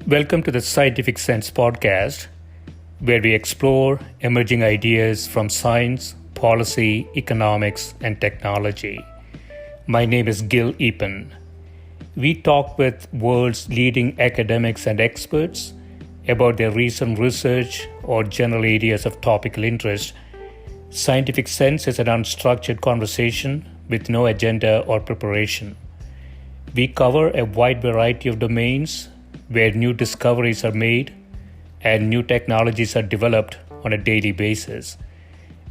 Welcome to the Scientific Sense podcast, where we explore emerging ideas from science, policy, economics, and technology. My name is Gill Eapen. We talk with world's leading academics and experts about their recent research or general areas of topical interest. Scientific Sense is an unstructured conversation with no agenda or preparation. We cover a wide variety of domains where new discoveries are made and new technologies are developed on a daily basis.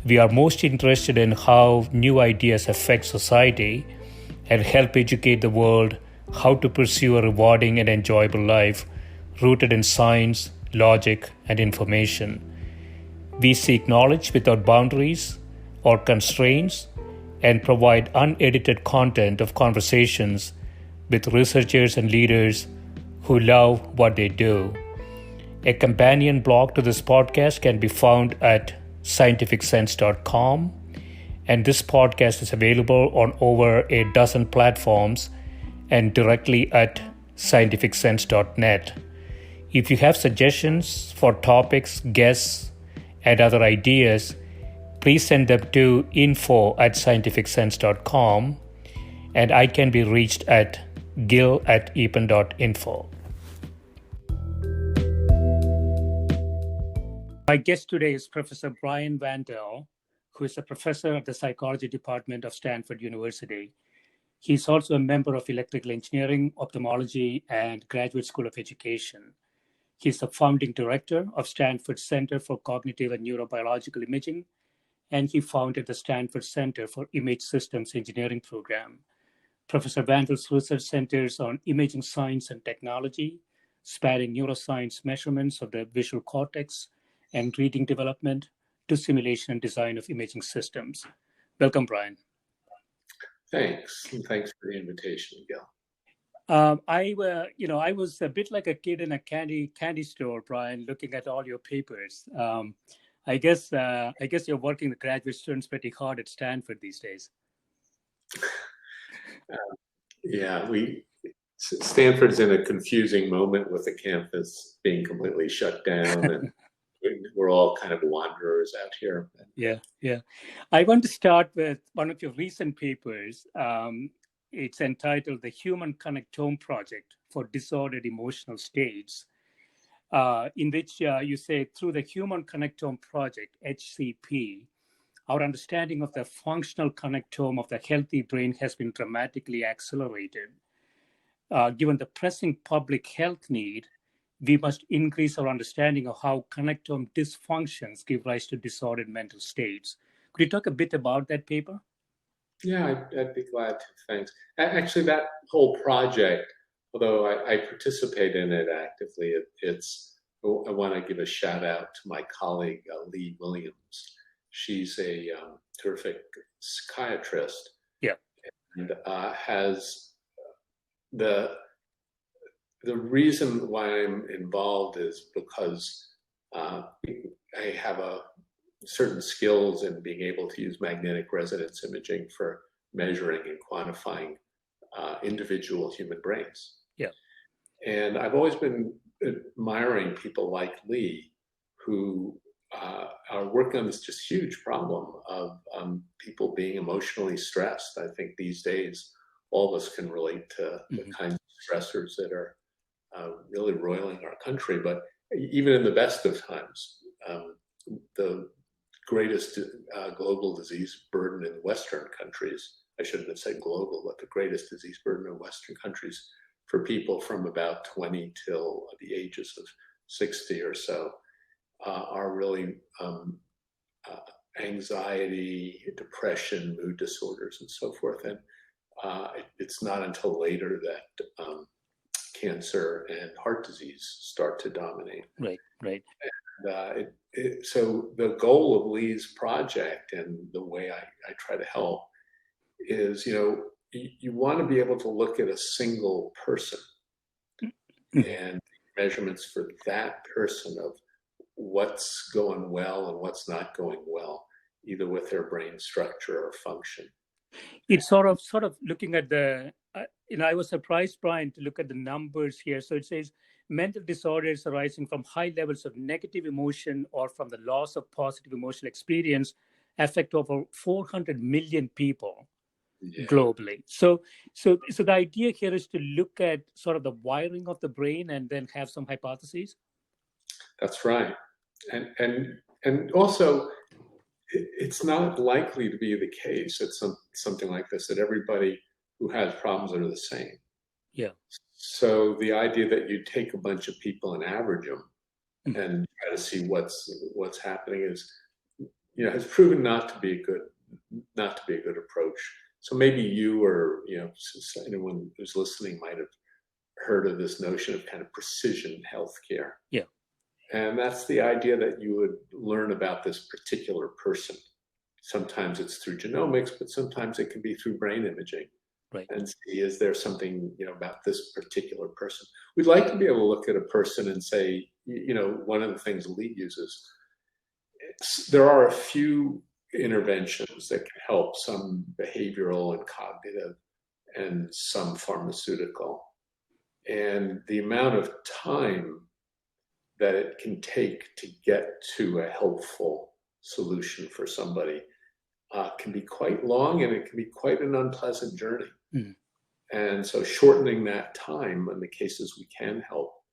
We are most interested in how new ideas affect society and help educate the world how to pursue a rewarding and enjoyable life rooted in science, logic, and information. We seek knowledge without boundaries or constraints and provide unedited content of conversations with researchers and leaders who love what they do. A companion blog to this podcast can be found at scientificsense.com, and this podcast is available on over a dozen platforms and directly at scientificsense.net. If you have suggestions for topics, guests, and other ideas, please send them to info@scientificsense.com, and I can be reached at gill@eapen.info. My guest today is Professor Brian Wandell, who is a professor at the Psychology Department of Stanford University. He's also a member of Electrical Engineering, Ophthalmology, and Graduate School of Education. He's the founding director of Stanford Center for Cognitive and Neurobiological Imaging, and he founded the Stanford Center for Image Systems Engineering program. Professor Wandell's research centers on imaging science and technology, spanning neuroscience measurements of the visual cortex and reading development to simulation and design of imaging systems. Welcome, Brian. Thanks. And thanks for the invitation, Gil. I was a bit like a kid in a candy store, Brian, looking at all your papers. I guess you're working the graduate students pretty hard at Stanford these days. Stanford's in a confusing moment with the campus being completely shut down, and we're all kind of wanderers out here. Yeah. I want to start with one of your recent papers. It's entitled The Human Connectome Project for Disordered Emotional States, in which you say, through the Human Connectome Project, HCP, our understanding of the functional connectome of the healthy brain has been dramatically accelerated. Given the pressing public health need, we must increase our understanding of how connectome dysfunctions give rise to disordered mental states. Could you talk a bit about that paper? Yeah, I'd be glad to. Thanks. Actually, that whole project, although I participate in it actively, I want to give a shout out to my colleague, Lee Williams. She's a terrific psychiatrist. Yeah. And has the reason why I'm involved is because I have certain skills in being able to use magnetic resonance imaging for measuring and quantifying individual human brains. Yeah. And I've always been admiring people like Lee who are working on this just huge problem of people being emotionally stressed. I think these days all of us can relate to the kinds of stressors that are really roiling our country. But even in the best of times, the greatest global disease burden in Western countries, I shouldn't have said global, but the greatest disease burden in Western countries for people from about 20 till the ages of 60 or so are really anxiety, depression, mood disorders, and so forth. And it's not until later that cancer and heart disease start to dominate. Right. And so the goal of Lee's project and the way I try to help is, you want to be able to look at a single person and measurements for that person of what's going well and what's not going well, either with their brain structure or function. It's sort of looking at the, I was surprised, Brian, to look at the numbers here. So it says mental disorders arising from high levels of negative emotion or from the loss of positive emotional experience affect over 400 million people globally. So the idea here is to look at sort of the wiring of the brain and then have some hypotheses. That's right. And also, it's not likely to be the case at something like this that everybody who has problems are the same. Yeah. So the idea that you take a bunch of people and average them and try to see what's happening is, has proven not to be a good approach. So maybe you or anyone who's listening might have heard of this notion of kind of precision healthcare. Yeah. And that's the idea that you would learn about this particular person. Sometimes it's through genomics, but sometimes it can be through brain imaging. Right. And see, is there something, about this particular person? We'd like to be able to look at a person and say, one of the things Lee uses, there are a few interventions that can help, some behavioral and cognitive and some pharmaceutical. And the amount of time that it can take to get to a helpful solution for somebody can be quite long, and it can be quite an unpleasant journey. And so shortening that time in the cases we can help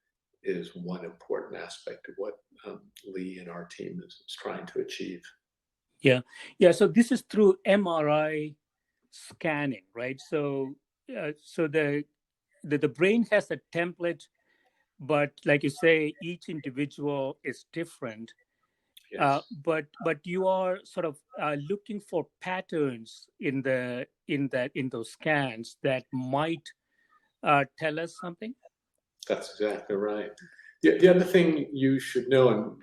is one important aspect of what Lee and our team is trying to achieve. Yeah. So this is through MRI scanning, right? So the brain has a template, but like you say, each individual is different. Yes. But you are sort of looking for patterns in those scans that might tell us something. That's exactly right. The other thing you should know, and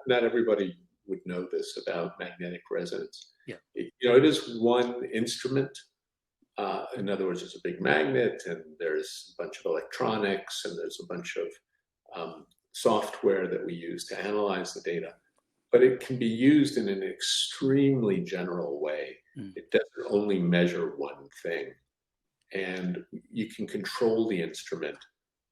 not everybody would know this about magnetic resonance. Yeah. It is one instrument. In other words, it's a big magnet, and there's a bunch of electronics, and there's a bunch of software that we use to analyze the data. But it can be used in an extremely general way. It doesn't only measure one thing. And you can control the instrument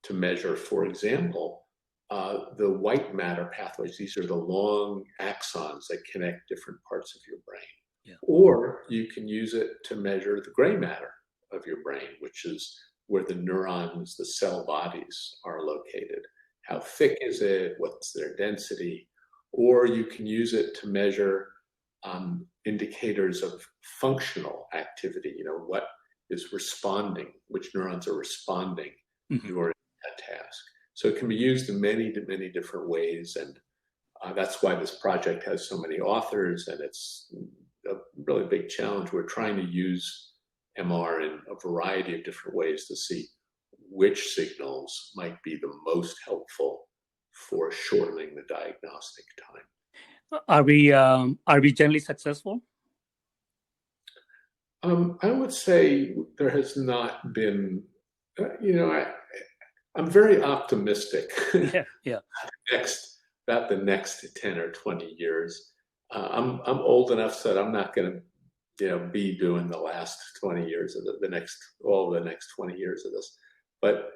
to measure, for example, the white matter pathways. These are the long axons that connect different parts of your brain. Yeah. Or you can use it to measure the gray matter of your brain, which is where the neurons, the cell bodies are located. How thick is it? What's their density? Or you can use it to measure indicators of functional activity, what is responding, which neurons are responding during that task. So it can be used in many, many different ways. And that's why this project has so many authors, and it's a really big challenge. We're trying to use MR in a variety of different ways to see which signals might be the most helpful for shortening the diagnostic time. Are we generally successful? I would say there has not been. I'm very optimistic. Yeah. About the next 10 or 20 years. I'm old enough so that I'm not going to, be doing the last 20 years of the next 20 years of this. But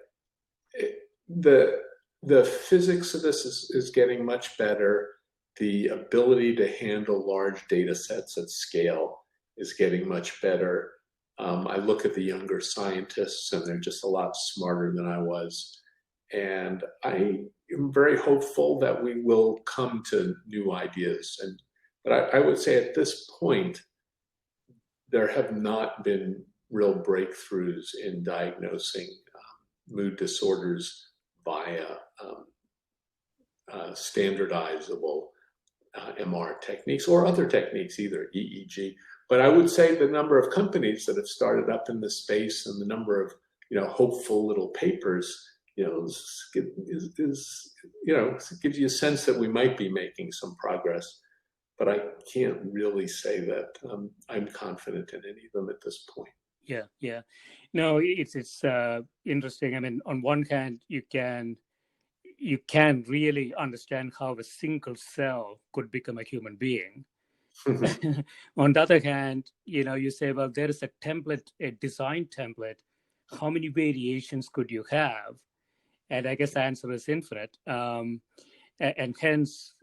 the physics of this is getting much better. The ability to handle large data sets at scale is getting much better. I look at the younger scientists, and they're just a lot smarter than I was. And I am very hopeful that we will come to new ideas. But I would say at this point, there have not been real breakthroughs in diagnosing mood disorders via standardizable MR techniques or other techniques, either EEG. But I would say the number of companies that have started up in this space and the number of hopeful little papers, gives you a sense that we might be making some progress. But I can't really say that I'm confident in any of them at this point. Yeah. No, it's interesting. I mean, on one hand, you can really understand how a single cell could become a human being. On the other hand, you say, well, there is a template, a design template. How many variations could you have? And I guess the answer is infinite. And hence,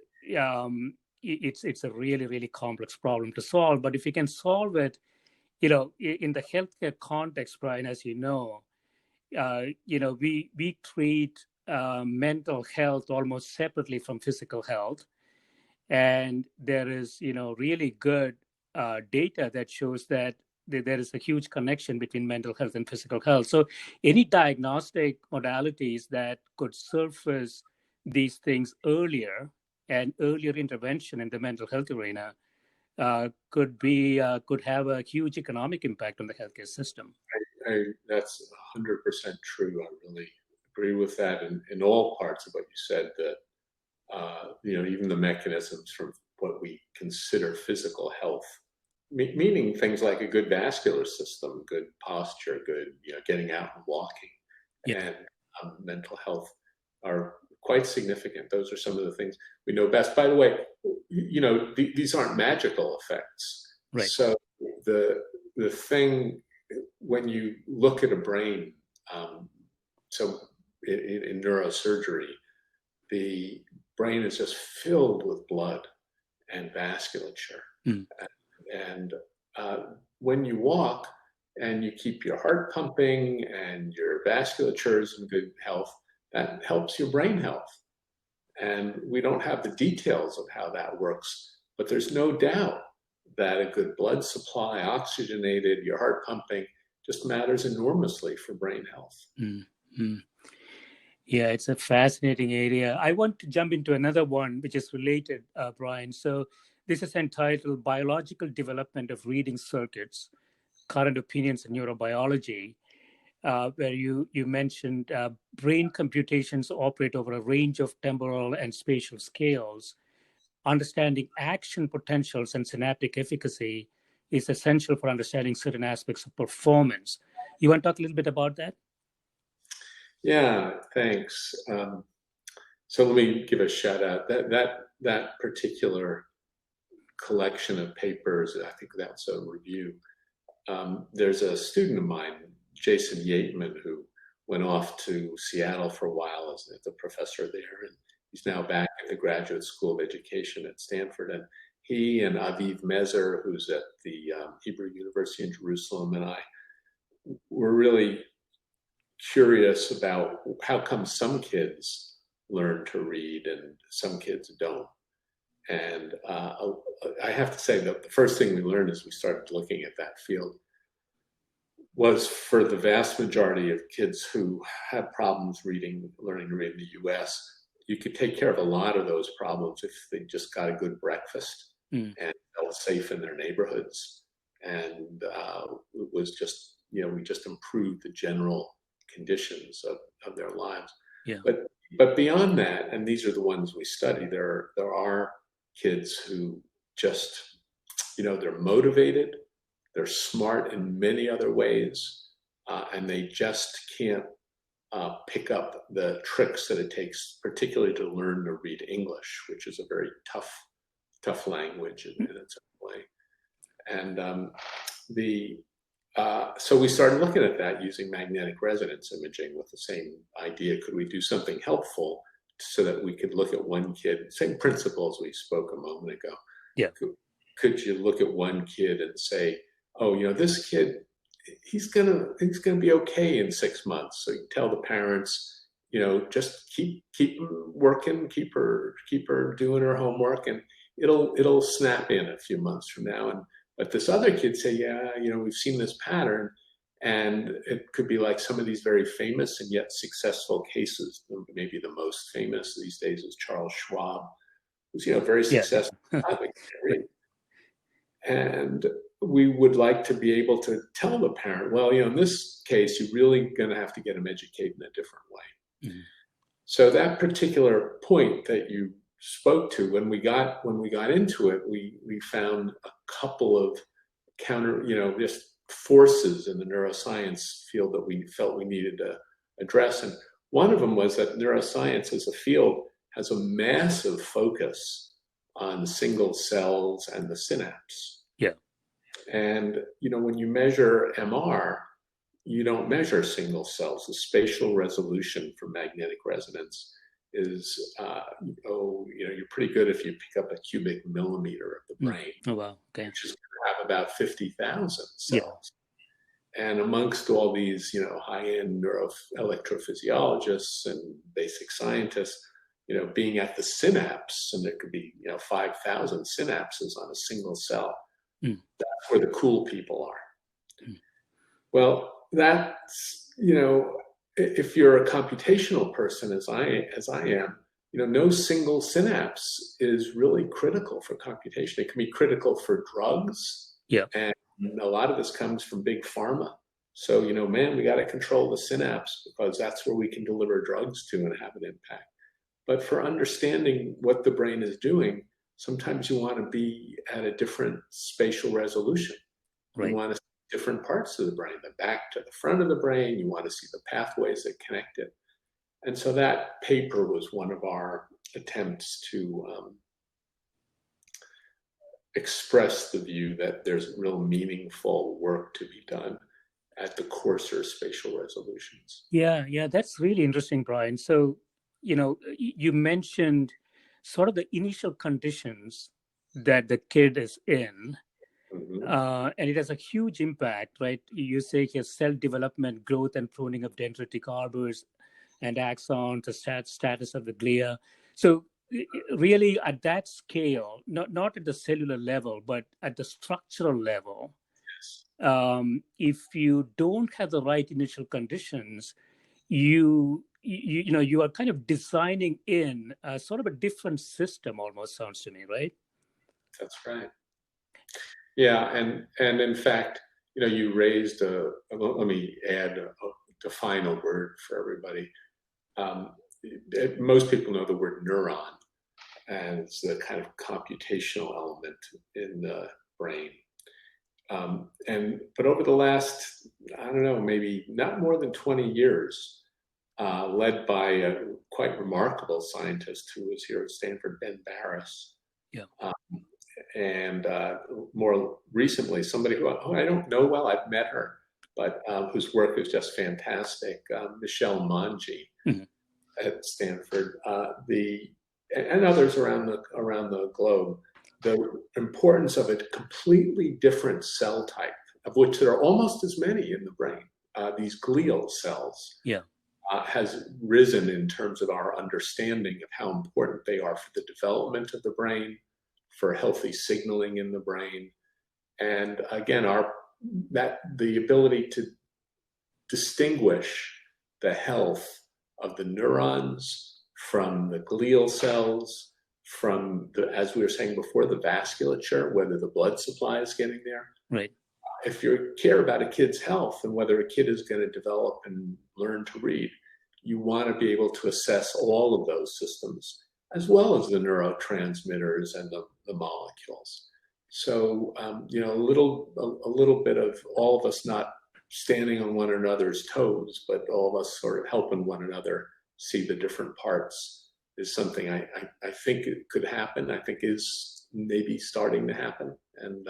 it's a really, really complex problem to solve. But if you can solve it, in the healthcare context, Brian, as we treat mental health almost separately from physical health. And there is, really good data that shows that there is a huge connection between mental health and physical health. So any diagnostic modalities that could surface these things earlier and earlier intervention in the mental health arena could have a huge economic impact on the healthcare system. That's 100% true. I really agree with that in all parts of what you said, that even the mechanisms from what we consider physical health, meaning things like a good vascular system, good posture, good getting out and walking, and mental health are quite significant. Those are some of the things we know best. By the way, these aren't magical effects. Right. So the thing, when you look at a brain, so in neurosurgery, the brain is just filled with blood and vasculature. And when you walk and you keep your heart pumping and your vasculature is in good health, that helps your brain health. And we don't have the details of how that works, but there's no doubt that a good blood supply, oxygenated, your heart pumping, just matters enormously for brain health. Mm-hmm. Yeah, it's a fascinating area. I want to jump into another one, which is related, Brian. So this is entitled Biological Development of Reading Circuits, Current Opinions in Neurobiology, where you mentioned brain computations operate over a range of temporal and spatial scales. Understanding action potentials and synaptic efficacy is essential for understanding certain aspects of performance. You want to talk a little bit about that? Yeah, thanks. So let me give a shout out. That particular collection of papers, I think that's a review. There's a student of mine, Gill Eapen, who went off to Seattle for a while as the professor there, and he's now back at the Graduate School of Education at Stanford. And he and Aviv Mezer, who's at the Hebrew University in Jerusalem, and I were really curious about how come some kids learn to read and some kids don't. And I have to say that the first thing we learned as we started looking at that field was, for the vast majority of kids who have problems learning to read in the US, you could take care of a lot of those problems if they just got a good breakfast and felt safe in their neighborhoods. And it was just, we just improved the general conditions of their lives. Yeah. But beyond that, and these are the ones we study, there are kids who just, they're motivated, they're smart in many other ways, and they just can't pick up the tricks that it takes, particularly to learn to read English, which is a very tough language in its own way. And so we started looking at that using magnetic resonance imaging with the same idea. Could we do something helpful so that we could look at one kid, same principles we spoke a moment ago. Yeah. Could you look at one kid and say, oh, this kid, he's gonna be okay in 6 months. So you tell the parents, just keep working, keep her doing her homework, and it'll snap in a few months from now. But this other kid say, yeah, we've seen this pattern, and it could be like some of these very famous and yet successful cases. Maybe the most famous these days is Charles Schwab, who's very successful. And we would like to be able to tell the parent, well, in this case, you're really going to have to get them educated in a different way. Mm-hmm. So that particular point that you spoke to, when we got into it, we found a couple of just forces in the neuroscience field that we felt we needed to address. And one of them was that neuroscience as a field has a massive focus on single cells and the synapse. Yeah. And, when you measure MR, you don't measure single cells. The spatial resolution for magnetic resonance is, you're pretty good if you pick up a cubic millimeter of the brain. Oh, wow. Okay. Which is going to have about 50,000 cells. Yeah. And amongst all these, high-end electrophysiologists and basic scientists, being at the synapse, and there could be, 5,000 synapses on a single cell. That's where the cool people are. Well, that's, if you're a computational person, as I am, no single synapse is really critical for computation. It can be critical for drugs. Yeah. And a lot of this comes from big pharma. So, we got to control the synapse because that's where we can deliver drugs to and have an impact. But for understanding what the brain is doing, sometimes you want to be at a different spatial resolution. Right. You want to see different parts of the brain, the back to the front of the brain. You want to see the pathways that connect it. And so that paper was one of our attempts to express the view that there's real meaningful work to be done at the coarser spatial resolutions. Yeah, that's really interesting, Brian. So, you mentioned sort of the initial conditions that the kid is in, and it has a huge impact, right? You say here cell development, growth, and pruning of dendritic arbors and axons, the status of the glia. So really at that scale, not at the cellular level, but at the structural level, if you don't have the right initial conditions, you are kind of designing in a sort of a different system, almost sounds to me, right? That's right. Yeah, and in fact, you raised let me define a word for everybody. Most people know the word neuron as the kind of computational element in the brain. But over the last, maybe not more than 20 years, led by a quite remarkable scientist who was here at Stanford, Ben Barris. Yeah. And more recently, somebody who I don't know well, I've met her, but whose work is just fantastic, Michelle Manji at Stanford, and others around the globe. The importance of a completely different cell type, of which there are almost as many in the brain, these glial cells, has risen in terms of our understanding of how important they are for the development of the brain, for healthy signaling in the brain, and again, the ability to distinguish the health of the neurons from the glial cells, from as we were saying before, the vasculature, whether the blood supply is getting there. Right. If you care about a kid's health and whether a kid is going to develop and learn to read, you want to be able to assess all of those systems, as well as the neurotransmitters and the molecules. So, a little bit of all of us not standing on one another's toes, but all of us sort of helping one another see the different parts is something I think it could happen. I think is maybe starting to happen. And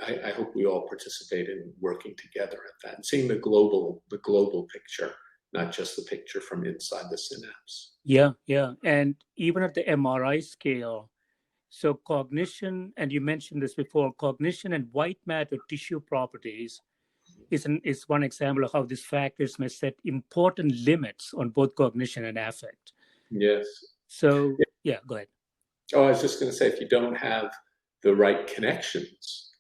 I hope we all participate in working together at that and seeing the global picture, not just the picture from inside the synapse. Yeah. And even at the MRI scale, so cognition, and you mentioned this before, cognition and white matter tissue properties is one example of how these factors may set important limits on both cognition and affect. Yes. So, go ahead. Oh, I was just going to say, if you don't have the right connections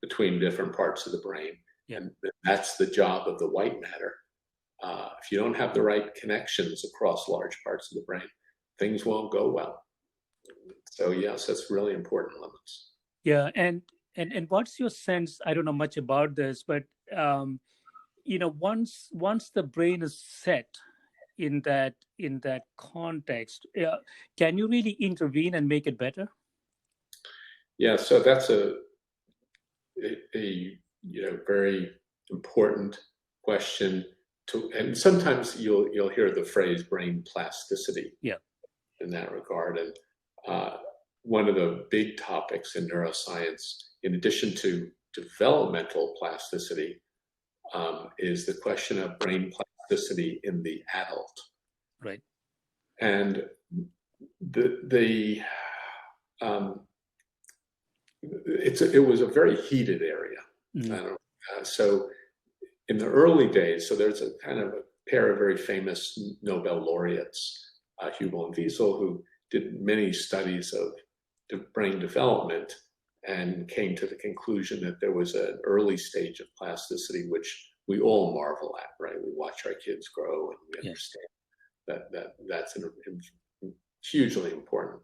between different parts of the brain, and that's the job of the white matter. If you don't have the right connections across large parts of the brain, things won't go well. So yes, that's really important limits. Yeah, and what's your sense? I don't know much about this, but once the brain is set in that context, can you really intervene and make it better? Yeah, so that's a very important question. And sometimes you'll hear the phrase brain plasticity. Yeah. In that regard, and one of the big topics in neuroscience, in addition to developmental plasticity, is the question of brain plasticity in the adult. Right. And it was a very heated area. Mm-hmm. So in the early days, so there's a kind of a pair of very famous Nobel laureates, Hubel and Wiesel, who did many studies of brain development and came to the conclusion that there was an early stage of plasticity, which we all marvel at, right? We watch our kids grow and we understand that's hugely important.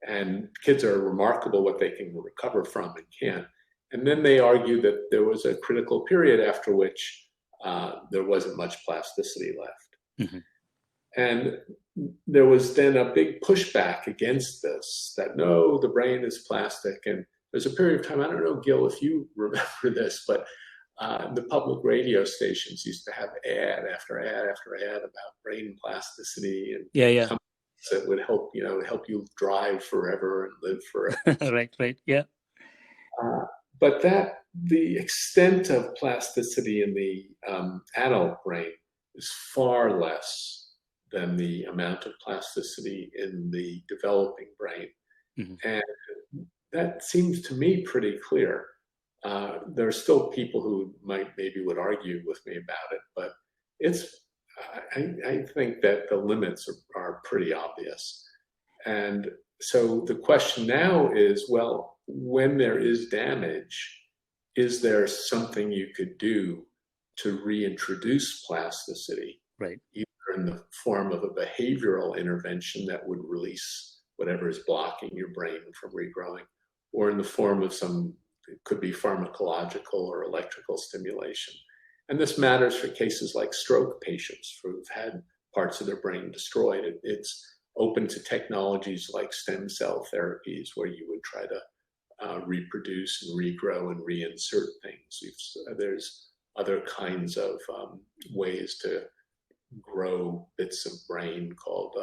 And kids are remarkable what they can recover from and can't. And then they argue that there was a critical period after which there wasn't much plasticity left. Mm-hmm. And there was then a big pushback against this, that no, the brain is plastic. And there's a period of time, I don't know, Gill, if you remember this, but the public radio stations used to have ad after ad after ad about brain plasticity and companies that would help you drive forever and live forever. Right, yeah. But the extent of plasticity in the adult brain is far less than the amount of plasticity in the developing brain. Mm-hmm. And that seems to me pretty clear. There are still people who maybe would argue with me about it, but I think that the limits are pretty obvious. And so the question now is, well, when there is damage, is there something you could do to reintroduce plasticity? Right. Either in the form of a behavioral intervention that would release whatever is blocking your brain from regrowing, or in the form of it could be pharmacological or electrical stimulation. And this matters for cases like stroke patients who've had parts of their brain destroyed. It's open to technologies like stem cell therapies, where you would try to reproduce and regrow and reinsert things. There's other kinds of ways to grow bits of brain called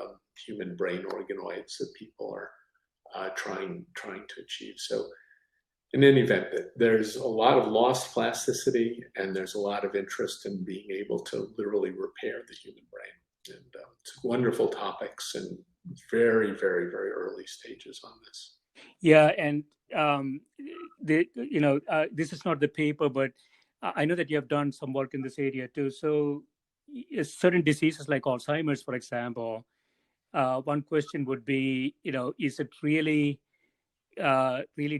human brain organoids that people are trying to achieve. So in any event, there's a lot of lost plasticity, and there's a lot of interest in being able to literally repair the human brain. And it's wonderful topics and very, very, very early stages on this. Yeah, and this is not the paper, but I know that you have done some work in this area too. So certain diseases like Alzheimer's, for example, one question would be, is it really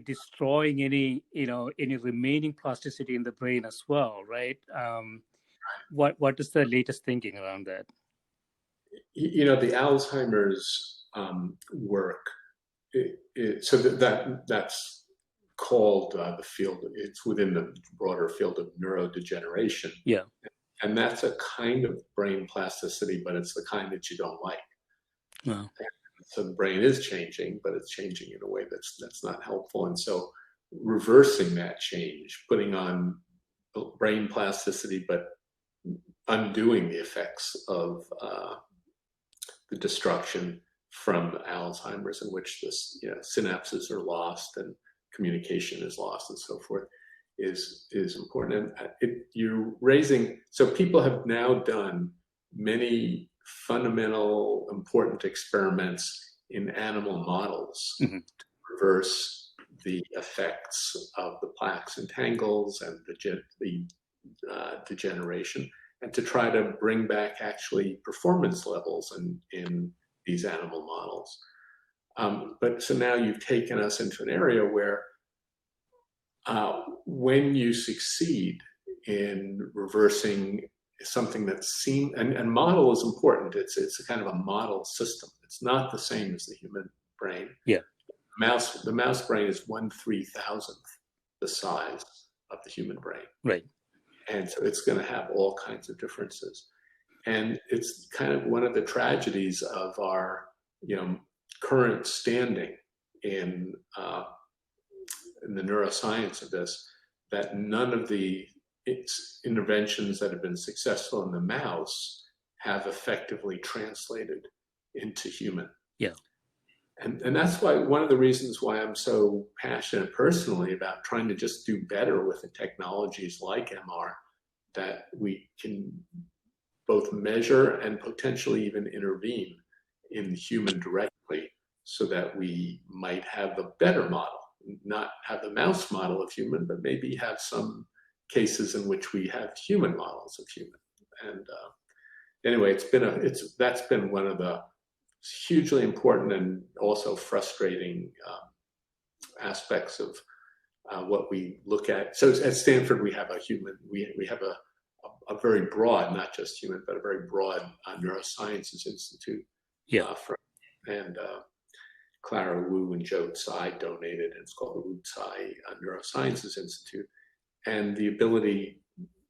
destroying any remaining plasticity in the brain as well, right? What is the latest thinking around that? The Alzheimer's work, so that's called the field. It's within the broader field of neurodegeneration. Yeah, and that's a kind of brain plasticity, but it's the kind that you don't like. Wow. So the brain is changing, but it's changing in a way that's not helpful. And so reversing that change, putting on brain plasticity, but undoing the effects of the destruction from Alzheimer's, in which this synapses are lost and communication is lost and so forth, is important. And you're raising, so people have now done many fundamental, important experiments in animal models to reverse the effects of the plaques and tangles and the degeneration, and to try to bring back actually performance levels in these animal models. But so now you've taken us into an area where when you succeed in reversing something that and model is important. It's a kind of a model system. It's not the same as the human brain. Yeah. The mouse brain is 1/3000th the size of the human brain. Right. And so it's going to have all kinds of differences. And it's kind of one of the tragedies of our, current standing in the neuroscience of this, that none of the interventions that have been successful in the mouse have effectively translated into human. Yeah. And that's why one of the reasons why I'm so passionate personally about trying to just do better with the technologies like MR that we can both measure and potentially even intervene in the human directly, so that we might have a better model, not have the mouse model of human, but maybe have some cases in which we have human models of human. And anyway, that's been one of the hugely important and also frustrating aspects of what we look at. So at Stanford, we have we have a very broad, not just human, but a very broad neurosciences institute. Yeah. And Clara Wu and Joe Tsai donated, and it's called the Wu Tsai Neurosciences Institute. And the ability,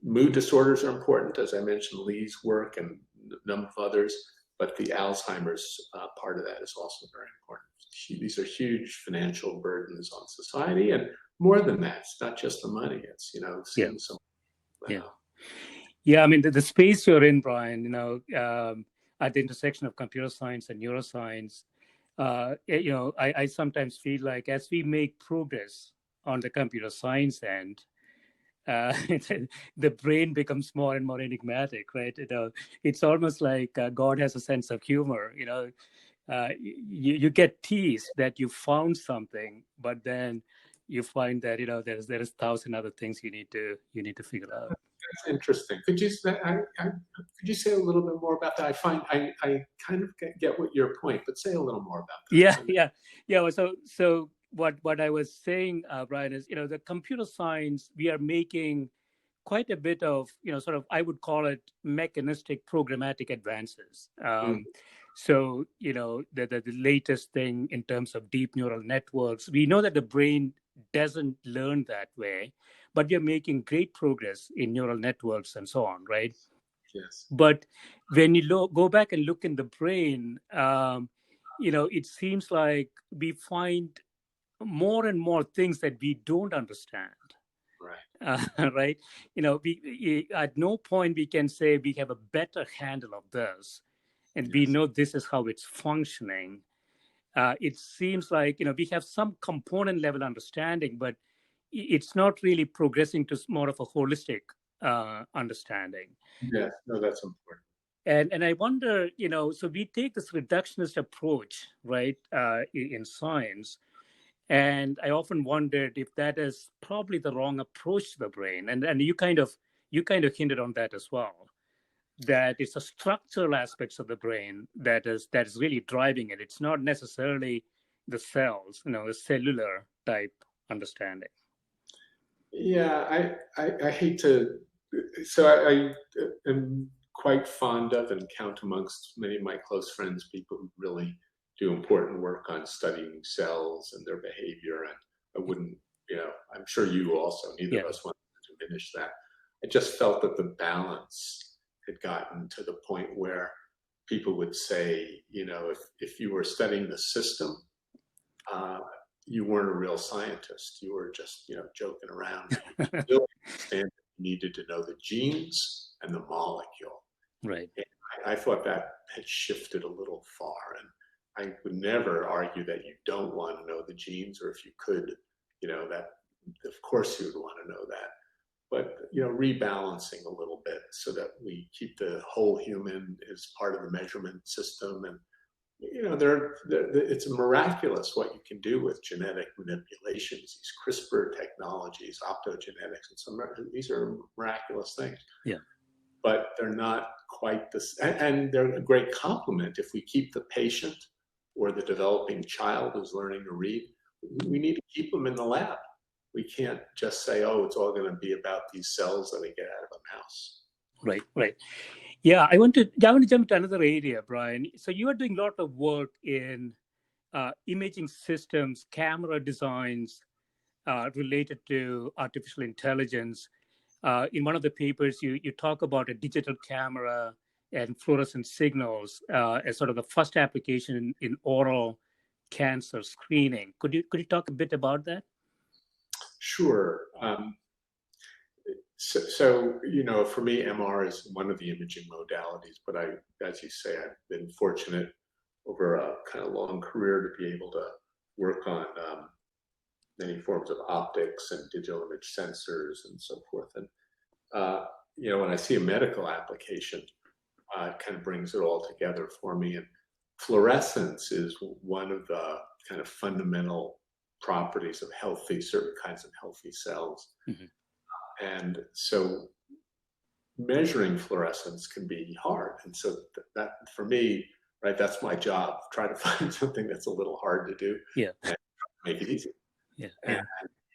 mood disorders are important, as I mentioned, Lee's work and a number of others, but the Alzheimer's part of that is also very important. These are huge financial burdens on society, and more than that, it's not just the money. It's seeing some. Yeah. I mean, the space you're in, Brian, at the intersection of computer science and neuroscience, I sometimes feel like as we make progress on the computer science end, the brain becomes more and more enigmatic, right? It's almost like God has a sense of humor. You get teased that you found something, but then you find that there is 1,000 other things you need to figure out. That's interesting. Could you say a little bit more about that? I kind of get what your point, but say a little more about that. Yeah. So what I was saying, Brian, is the computer science, we are making quite a bit of sort of, I would call it mechanistic programmatic advances. So the latest thing in terms of deep neural networks, we know that the brain doesn't learn that way, but we are making great progress in neural networks and so on, right? Yes. But when you go back and look in the brain, it seems like we find more and more things that we don't understand. Right. Right. We at no point we can say we have a better handle of this, and we know this is how it's functioning. It seems like we have some component level understanding, but it's not really progressing to more of a holistic understanding. Yes, no, that's important. And I wonder, so we take this reductionist approach, right, in science. And I often wondered if that is probably the wrong approach to the brain. And you kind of hinted on that as well, that it's the structural aspects of the brain that is really driving it. It's not necessarily the cells, the cellular type understanding. Yeah, I hate to. So I am quite fond of and count amongst many of my close friends people who really do important work on studying cells and their behavior. And I wouldn't, I'm sure you also, neither of us want to diminish that. I just felt that the balance had gotten to the point where people would say, if you were studying the system, you weren't a real scientist. You were just, joking around. You needed to know the genes and the molecule. Right. And I thought that had shifted a little far. And I would never argue that you don't want to know the genes, or if you could, that of course you would want to know that. But, rebalancing a little bit so that we keep the whole human as part of the measurement system. And, it's miraculous what you can do with genetic manipulations, these CRISPR technologies, optogenetics, and these are miraculous things. Yeah. But they're not quite this, and they're a great complement if we keep the patient or the developing child who's learning to read. We need to keep them in the lab. We can't just say, oh, it's all going to be about these cells that we get out of a mouse. Right. Yeah, I want to jump to another area, Brian. So you are doing a lot of work in imaging systems, camera designs related to artificial intelligence. In one of the papers, you talk about a digital camera and fluorescent signals as sort of the first application in oral cancer screening. Could you talk a bit about that? Sure. So, for me, MR is one of the imaging modalities, but as you say, I've been fortunate over a kind of long career to be able to work on many forms of optics and digital image sensors and so forth. And when I see a medical application, it kind of brings it all together for me. And fluorescence is one of the kind of fundamental properties of certain kinds of healthy cells. Mm-hmm. And so measuring fluorescence can be hard. And so that for me, right, that's my job, try to find something that's a little hard to do and make it easy. And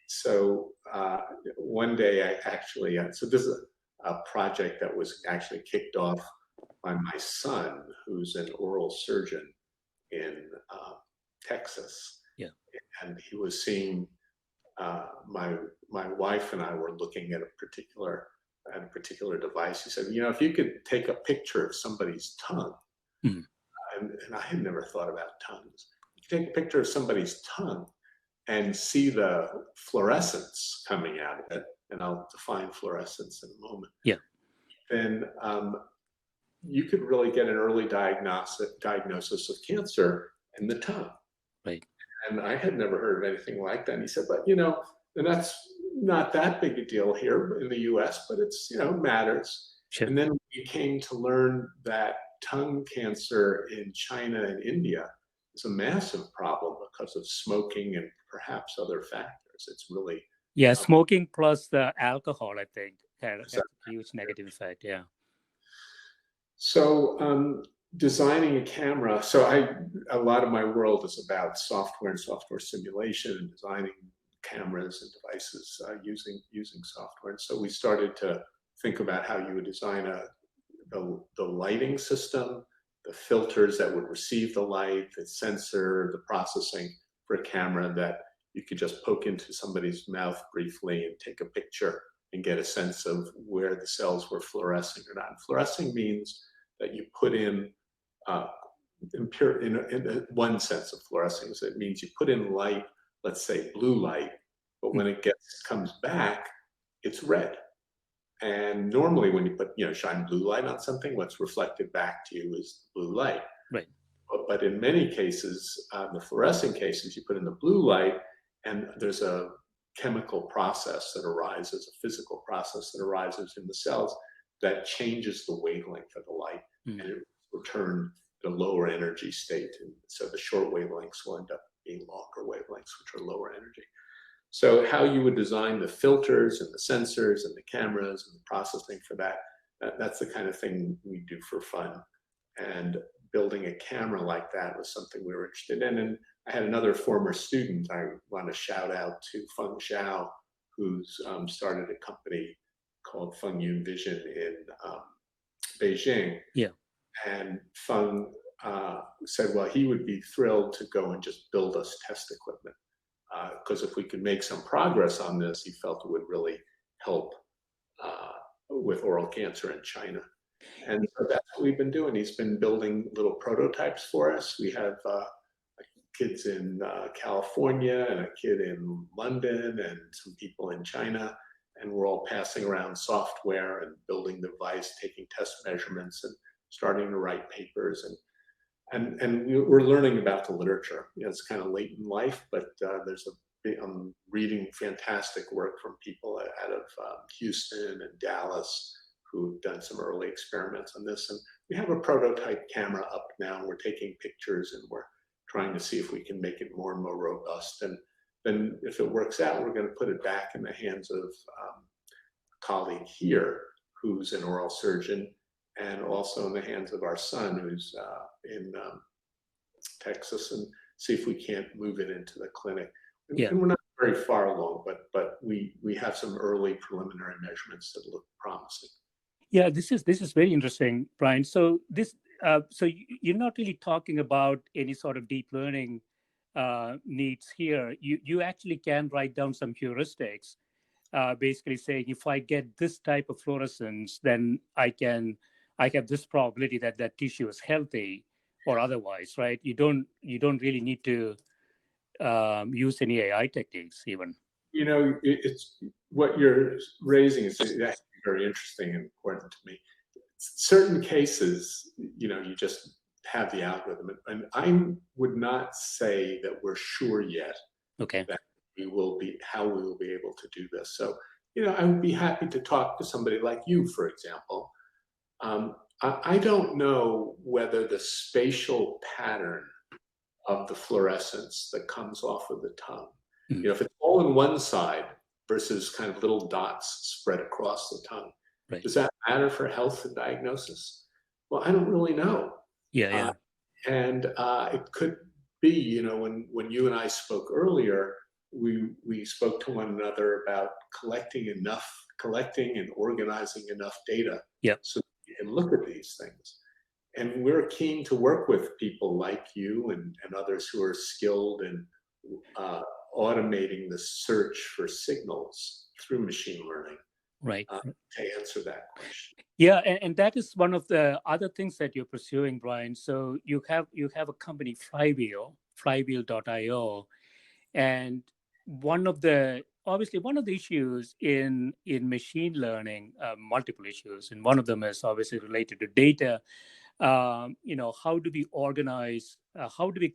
so one day I actually, so this is a project that was actually kicked off by my son, who's an oral surgeon in Texas. Yeah. And he was seeing, my wife and I were looking at a particular device. He said, if you could take a picture of somebody's tongue, and I had never thought about tongues. You could take a picture of somebody's tongue and see the fluorescence coming out of it, and I'll define fluorescence in a moment. Yeah. Then you could really get an early diagnosis of cancer in the tongue. Right. And I had never heard of anything like that. And he said, but and that's not that big a deal here in the US, but it's, matters. Sure. And then we came to learn that tongue cancer in China and India is a massive problem because of smoking and perhaps other factors. It's really smoking plus the alcohol, I think, has a huge negative effect. Yeah. So designing a camera. So a lot of my world is about software and software simulation and designing cameras and devices using software. And so we started to think about how you would design the lighting system, the filters that would receive the light, the sensor, the processing for a camera that you could just poke into somebody's mouth briefly and take a picture and get a sense of where the cells were fluorescing or not. And fluorescing means that you put in one sense of fluorescing. So it means you put in light, let's say blue light, but when it comes back, it's red. And normally when you put, shine blue light on something, what's reflected back to you is blue light. Right. But in many cases, the fluorescent cases, you put in the blue light and there's a chemical process that arises, a physical process that arises in the cells that changes the wavelength of the light and it returns the lower energy state. And so the short wavelengths will end up being longer wavelengths, which are lower energy. So how you would design the filters and the sensors and the cameras and the processing for that's the kind of thing we do for fun. And building a camera like that was something we were interested in. And I had another former student I want to shout out to, Feng Zhao, who's started a company called Feng Yun Vision in Beijing. Yeah. And Feng said, well, he would be thrilled to go and just build us test equipment. Because if we could make some progress on this, he felt it would really help with oral cancer in China. And so that's what we've been doing. He's been building little prototypes for us. We have kids in California and a kid in London and some people in China. And we're all passing around software and building the device, taking test measurements and starting to write papers. And we're learning about the literature. It's kind of late in life, but I'm reading fantastic work from people out of Houston and Dallas who've done some early experiments on this. And we have a prototype camera up now. We're taking pictures and we're trying to see if we can make it more and more robust. And then if it works out, we're going to put it back in the hands of a colleague here who's an oral surgeon, and also in the hands of our son who's in Texas, and see if we can't move it into the clinic. And we're not very far along, but we have some early preliminary measurements that look promising. Yeah, this is very interesting, Brian. So so you're not really talking about any sort of deep learning needs here. You actually can write down some heuristics, basically saying if I get this type of fluorescence, then I have this probability that tissue is healthy or otherwise, right? You don't really need to use any AI techniques even. It's what you're raising is actually very interesting and important to me. Certain cases, you just have the algorithm, and I would not say that we're sure yet that how we will be able to do this. So I would be happy to talk to somebody like you, for example. I don't know whether the spatial pattern of the fluorescence that comes off of the tongue, if it's all on one side versus kind of little dots spread across the tongue, Right. does that matter for health and diagnosis? Well, I don't really know. Yeah. And it could be, when you and I spoke earlier, we spoke to one another about collecting and organizing enough data so that you can look at these things. And we're keen to work with people like you and others who are skilled in automating the search for signals through machine learning, Right. to answer that question. Yeah, and that is one of the other things that you're pursuing, Brian. So you have a company, Flywheel.io, and one of the issues in machine learning, multiple issues, and one of them is obviously related to data. How do we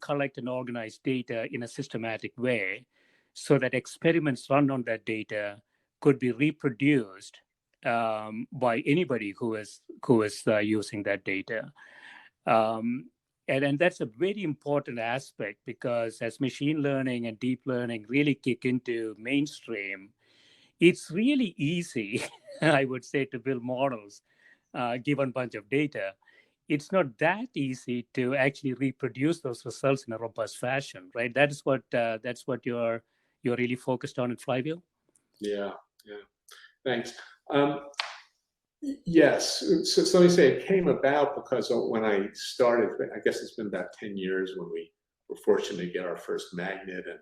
collect and organize data in a systematic way so that experiments run on that data could be reproduced by anybody who is using that data. And that's a very important aspect, because as machine learning and deep learning really kick into mainstream, it's really easy, I would say, to build models given a bunch of data. It's not that easy to actually reproduce those results in a robust fashion, right? That's what you're really focused on at Flywheel. Yeah. Thanks. Yes. So let me say, it came about because when I started, I guess it's been about 10 years when we were fortunate to get our first magnet and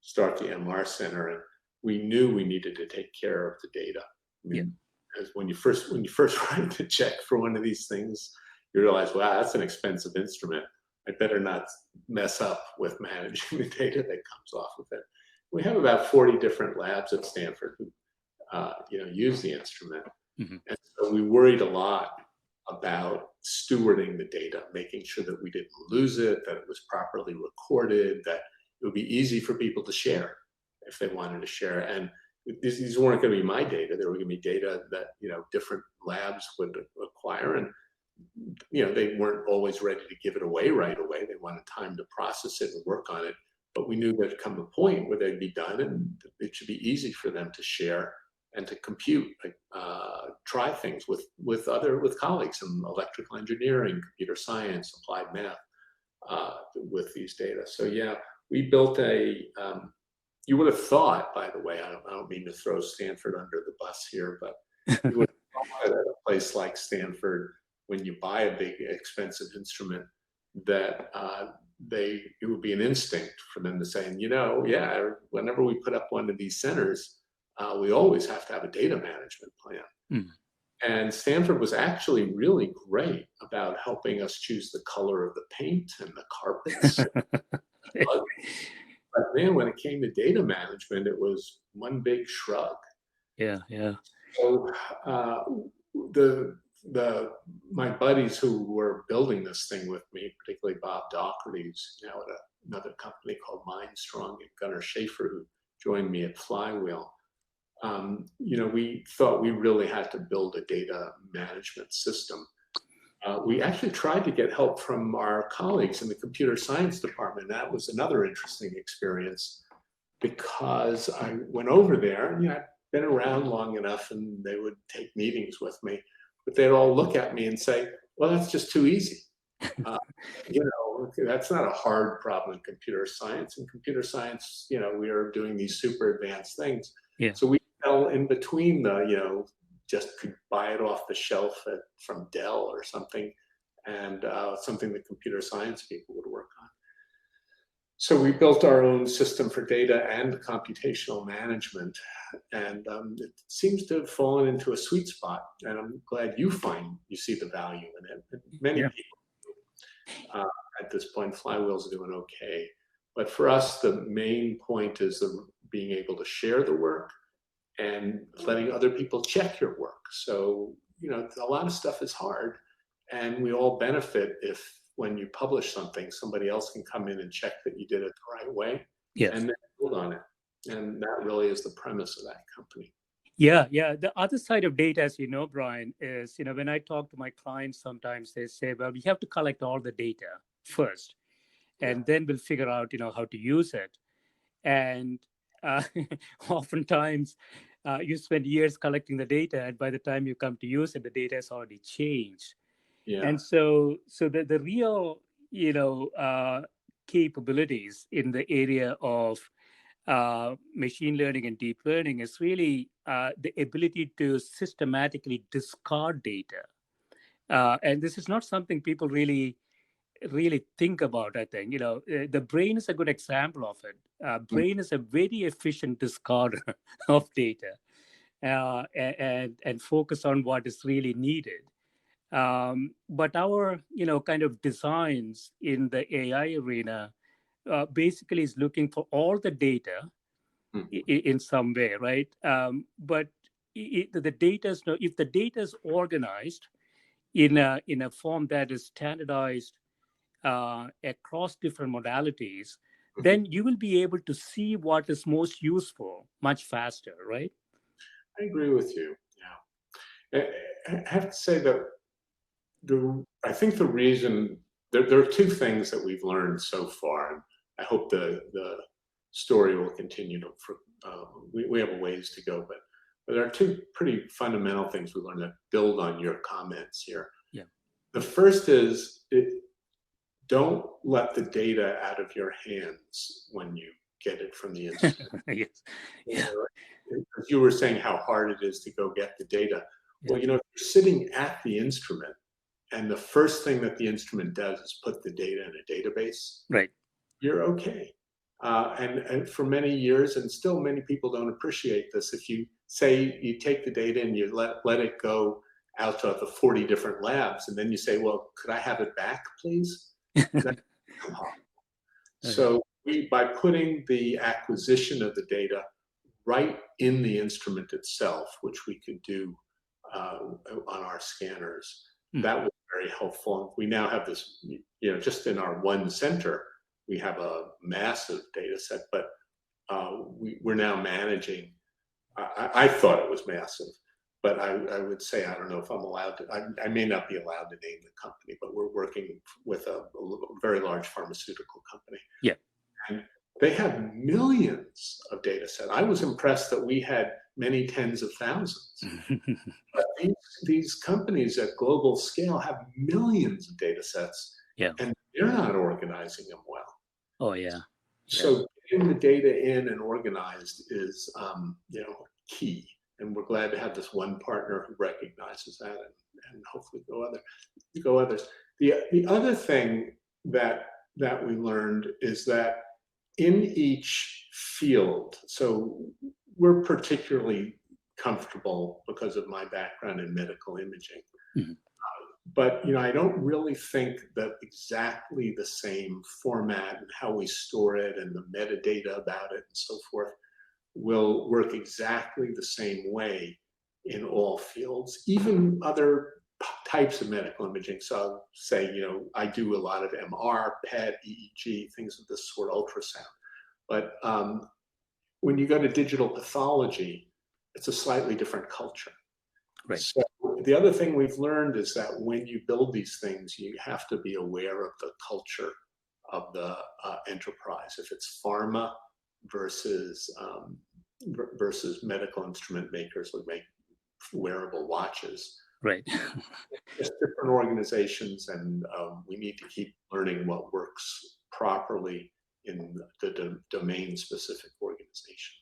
start the MR Center, and we knew we needed to take care of the data. As when you first write the check for one of these things, you realize, wow, that's an expensive instrument. I better not mess up with managing the data that comes off of it. We have about 40 different labs at Stanford who use the instrument. And so we worried a lot about stewarding the data, making sure that we didn't lose it, that it was properly recorded, that it would be easy for people to share if they wanted to share. And these weren't going to be my data. They were going to be data that, different labs would acquire. And, they weren't always ready to give it away right away. They wanted time to process it and work on it. But we knew there'd come a point where they'd be done and it should be easy for them to share and to compute, try things with colleagues in electrical engineering, computer science, applied math, with these data. So yeah, we built you would have thought, by the way, I don't mean to throw Stanford under the bus here, but you would have thought at a place like Stanford, when you buy a big expensive instrument, that it would be an instinct for them to say, whenever we put up one of these centers, we always have to have a data management plan. And Stanford was actually really great about helping us choose the color of the paint and the carpets. But then when it came to data management, it was one big shrug. Yeah. So my buddies who were building this thing with me, particularly Bob Doherty, who's now at another company called MindStrong, and Gunnar Schaefer, who joined me at Flywheel, we thought we really had to build a data management system. We actually tried to get help from our colleagues in the computer science department. That was another interesting experience, because I went over there, and I'd been around long enough, and they would take meetings with me, but they'd all look at me and say, well, that's just too easy. That's not a hard problem in computer science. In computer science, we are doing these super advanced things. Yeah. So we fell in between just could buy it off the shelf from Dell or something, and something that computer science people would work on. So we built our own system for data and computational management, and it seems to have fallen into a sweet spot. And I'm glad you see the value in it. And many people at this point, Flywheel's doing okay. But for us, the main point is being able to share the work and letting other people check your work. So, a lot of stuff is hard, and we all benefit if, when you publish something, somebody else can come in and check that you did it the right way, and then build on it. And that really is the premise of that company. Yeah, yeah. The other side of data, as you know, Brian, is, when I talk to my clients, sometimes they say, well, we have to collect all the data first, Yeah, and then we'll figure out, how to use it. And uh, oftentimes, you spend years collecting the data, and by the time you come to use it, the data has already changed. yeah. And so the real, capabilities in the area of machine learning and deep learning is really the ability to systematically discard data. And this is not something people really think about. I think the brain is a good example of it. Mm, Brain is a very efficient discarder of data, and focus on what is really needed. But our kind of designs in the AI arena basically is looking for all the data mm, in some way, right? But the data is, if the data is organized in a form that is standardized across different modalities, mhm. then you will be able to see what is most useful much faster, right? I agree with you. Yeah. I have to say that I think the reason there are two things that we've learned so far, and I hope the story will continue to. We have a ways to go, but there are two pretty fundamental things we learned that build on your comments here. Yeah. The first is don't let the data out of your hands when you get it from the instrument. Yes. Yeah. Because you were saying how hard it is to go get the data. Yeah. Well, if you're sitting at the instrument and the first thing that the instrument does is put the data in a database, Right. you're okay. And for many years, and still many people don't appreciate this, if you say you take the data and you let it go out to the 40 different labs, and then you say, well, could I have it back, please? That's impossible. Okay. So by putting the acquisition of the data right in the instrument itself, which we could do on our scanners, Mm. that was very helpful. We now have this, just in our one center, we have a massive data set, but we're now managing. I thought it was massive, but I would say, I don't know if I'm allowed to, I may not be allowed to name the company, but we're working with a very large pharmaceutical company. Yeah. And they have millions of data sets. I was impressed that we had many tens of thousands. But these companies at global scale have millions of data sets, Yeah. and they're not organizing them well. Oh, yeah. Yeah. So getting the data in and organized is, key. And we're glad to have this one partner who recognizes that, and hopefully go others. The other thing that we learned is that in each field, so we're particularly comfortable because of my background in medical imaging. Mhm. But I don't really think that exactly the same format and how we store it and the metadata about it and so forth will work exactly the same way in all fields, even other types of medical imaging. So I'll say, I do a lot of MR, PET, EEG, things of this sort, ultrasound. But when you go to digital pathology, it's a slightly different culture. Right. So the other thing we've learned is that when you build these things, you have to be aware of the culture of the enterprise. If it's pharma versus medical instrument makers who make wearable watches, Right. just different organizations, and we need to keep learning what works properly in the domain-specific organization.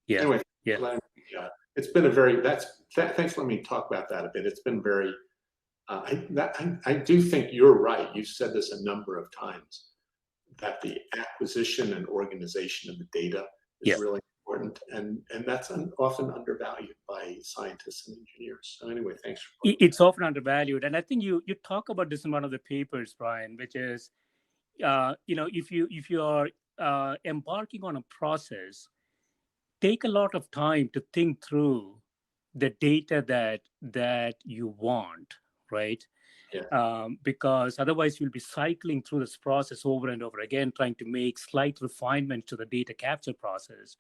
Yeah. Anyway, Yeah. it's been a very thanks for letting me talk about that a bit. It's been very I do think you're right. You've said this a number of times that the acquisition and organization of the data is Yeah. really important, and that's often undervalued by scientists and engineers. So anyway, thanks for pointing It's often undervalued, and I think you talk about this in one of the papers, Brian, which is if you are embarking on a process, take a lot of time to think through the data that you want, right? that. Because otherwise you'll be cycling through this process over and over again, trying to make slight refinements to the data capture process.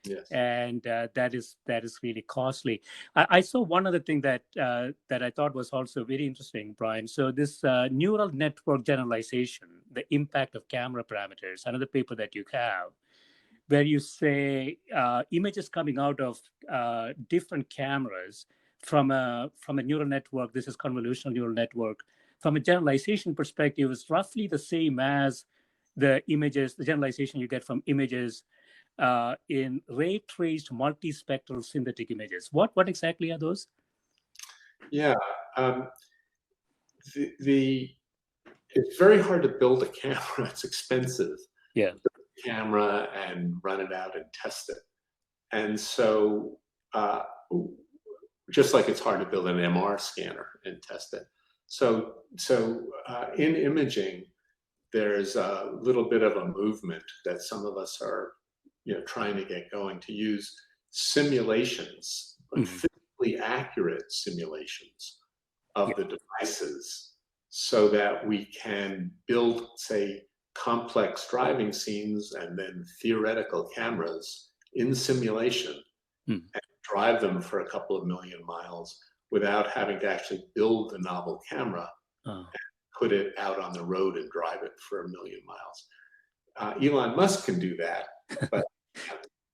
Yes. And that is really costly. I saw one other thing that I thought was also very interesting, Brian. So this neural network generalization, the impact of camera parameters, another paper that you have, where you say images coming out of different cameras from a neural network. This is convolutional neural network. From a generalization perspective, is roughly the same as the generalization you get from images in ray traced multispectral synthetic images. What exactly are those? Yeah, um, it's very hard to build a camera. It's expensive. Yeah. Camera and run it out and test it. And so, just like it's hard to build an MR scanner and test it. So in imaging, there's a little bit of a movement that some of us are, trying to get going to use simulations, but physically accurate simulations of the devices, so that we can build, say, complex driving scenes and then theoretical cameras in simulation and drive them for a couple of million miles without having to actually build the novel camera and put it out on the road and drive it for a million miles. Elon Musk can do that, but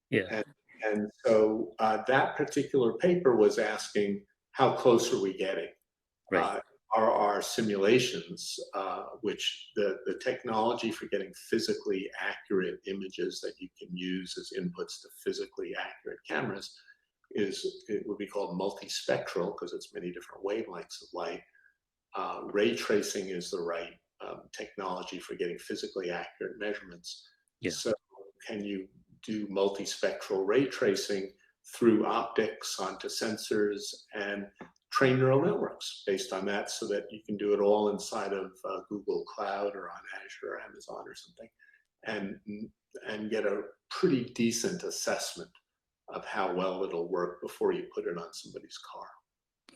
Yeah. and so that particular paper was asking, how close are we getting? Right. Are our simulations, which the technology for getting physically accurate images that you can use as inputs to physically accurate cameras, it would be called multispectral because it's many different wavelengths of light. Ray tracing is the right technology for getting physically accurate measurements. Yeah. So can you do multispectral ray tracing through optics onto sensors and train neural networks based on that, so that you can do it all inside of Google Cloud or on Azure or Amazon or something, and get a pretty decent assessment of how well it'll work before you put it on somebody's car.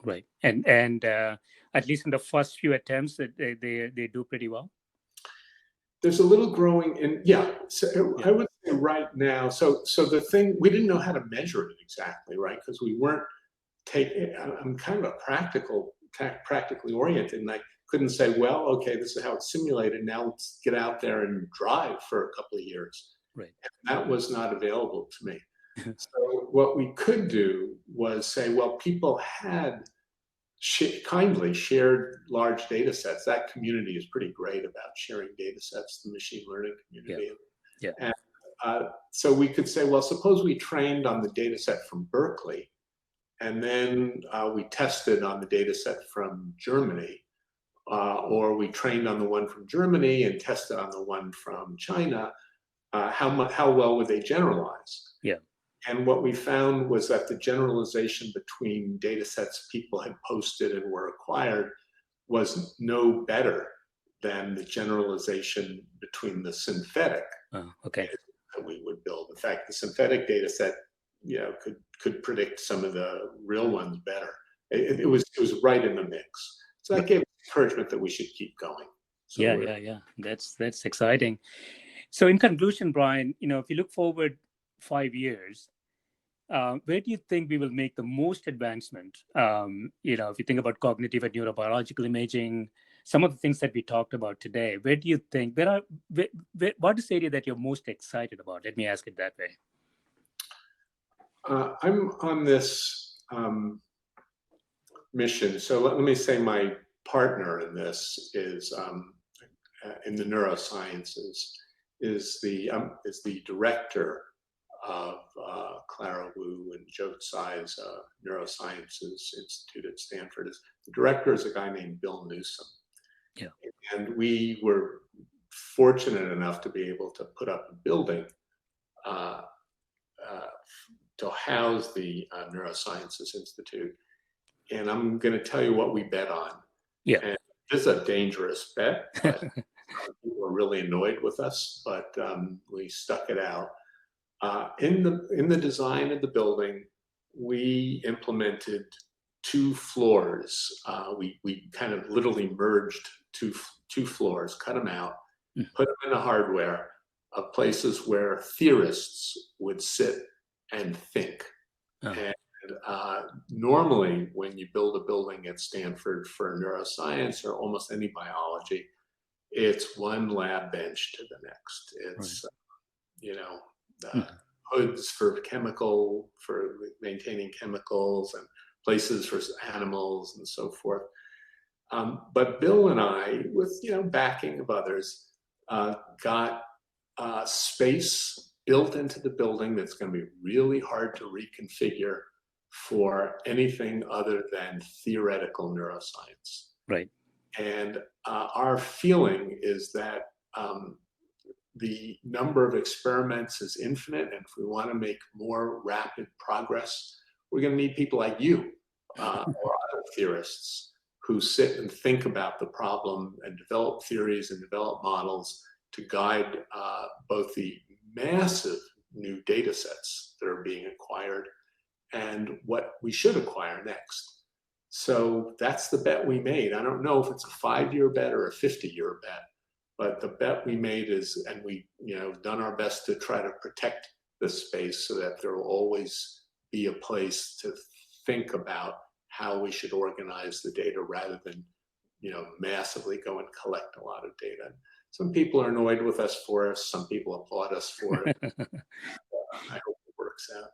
Right. And at least in the first few attempts, they do pretty well. There's a little growing in, I would say right now. So the thing, we didn't know how to measure it exactly, right? Because we weren't I'm kind of a practically oriented, and I couldn't say, well, okay, this is how it's simulated. Now let's get out there and drive for a couple of years. Right. And that was not available to me. So what we could do was say, well, people had kindly shared large data sets. That community is pretty great about sharing data sets, the machine learning community. Yeah. And so we could say, well, suppose we trained on the data set from Berkeley, and then we tested on the data set from Germany, or we trained on the one from Germany and tested on the one from China. How well would they generalize? Yeah. And what we found was that the generalization between data sets people had posted and were acquired was no better than the generalization between the synthetic okay. that we would build. In fact, the synthetic data set, could predict some of the real ones better. It was right in the mix. So that gave us encouragement that we should keep going. So yeah. That's exciting. So in conclusion, Brian, if you look forward 5 years, where do you think we will make the most advancement? If you think about cognitive and neurobiological imaging, some of the things that we talked about today, where do you think, what is the area that you're most excited about? Let me ask it that way. I'm on this mission. So let me say my partner in this is in the neurosciences is the director of Clara Wu and Zhou Tsai's Neurosciences Institute at Stanford. The director is a guy named Bill Newsom. Yeah. And we were fortunate enough to be able to put up a building to house the Neurosciences Institute. And I'm going to tell you what we bet on. Yeah. And this is a dangerous bet, but people were really annoyed with us, but we stuck it out. In the design of the building, we implemented 2 floors. We kind of literally merged two floors, cut them out, put them in the hardware of places where theorists would sit and think. Oh. And normally, when you build a building at Stanford for neuroscience or almost any biology, it's one lab bench to the next. It's, hoods for maintaining chemicals, and places for animals and so forth. But Bill and I, with backing of others, got space built into the building that's going to be really hard to reconfigure for anything other than theoretical neuroscience. Right. And our feeling is that the number of experiments is infinite, and if we want to make more rapid progress, we're going to need people like you or other theorists who sit and think about the problem and develop theories and develop models to guide both the massive new data sets that are being acquired and what we should acquire next. So that's the bet we made. I don't know if it's a 5-year bet or a 50-year bet, but the bet we made is, and we done our best to try to protect the space so that there will always be a place to think about how we should organize the data rather than massively go and collect a lot of data. Some people are annoyed with us for it. Some people applaud us for it. I hope it works out.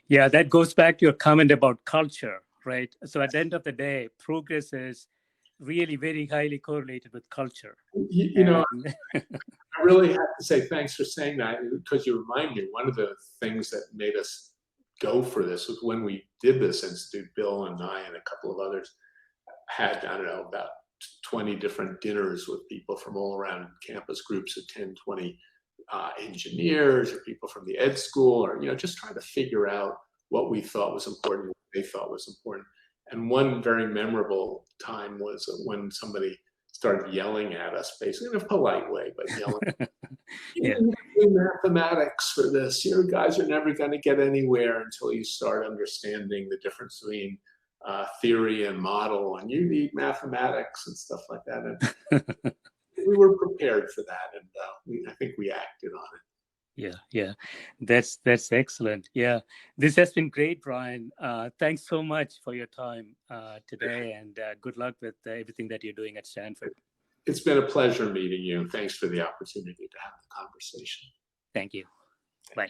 Yeah, that goes back to your comment about culture, right? So at the end of the day, progress is really very highly correlated with culture. I really have to say thanks for saying that, because you remind me, one of the things that made us go for this was when we did this institute, Bill and I and a couple of others had, about 20 different dinners with people from all around campus, groups of 10, 20 engineers or people from the ed school, or just trying to figure out what we thought was important, what they thought was important. And one very memorable time was when somebody started yelling at us, basically in a polite way, but yelling, you need to do mathematics for this. You guys are never going to get anywhere until you start understanding the difference between theory and model, and you need mathematics and stuff like that. And we were prepared for that, and I think we acted on it. Yeah, that's excellent. Yeah, this has been great, Brian. Thanks so much for your time today, and good luck with everything that you're doing at Stanford. It's been a pleasure meeting you, and thanks for the opportunity to have the conversation. Thank you. Bye.